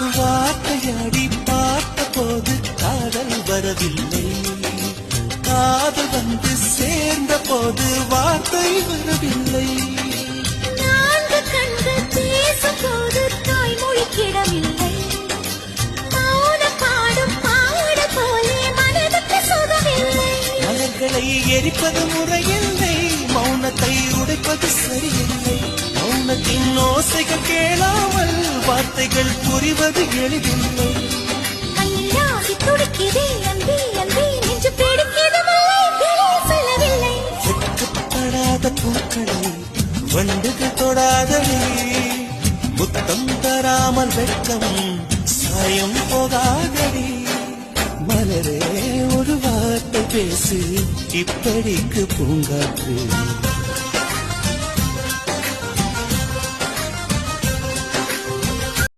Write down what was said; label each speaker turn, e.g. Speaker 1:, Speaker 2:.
Speaker 1: வார்த்தையாடி பார்த்த போது காதல் வரவில்லை, காதல் வந்து சேர்ந்த போது வார்த்தை வரவில்லை.
Speaker 2: நான்கு கண்கள் பேசும் போது தாய்மொழி கிடமில்லை, மௌன பாடும் பாட போலே மனதுக்கு சுகமில்லை.
Speaker 1: மலர்களை எரிப்பது முறையில்லை, மௌனத்தை உடைப்பது சரியில்லை. மௌனத்தின் ஓசைகள் கேளாமல் வார்த்தைகள் புரிவது எளிதில்லை.
Speaker 2: கையாகி துடிக்கிறே அன்பே அன்பே நெஞ்சு பிடிக்கிறது மல்லை சொல்லவில்லை.
Speaker 1: வெட்கப்படாத பூக்களை வண்டுகள் தொடாதடி, முத்தம் தராமல் வெட்கம் சாயம் போகாதடி. மலரே ஒரு வார்த்தை பேசு இப்படிக்கு பூங்காற்று.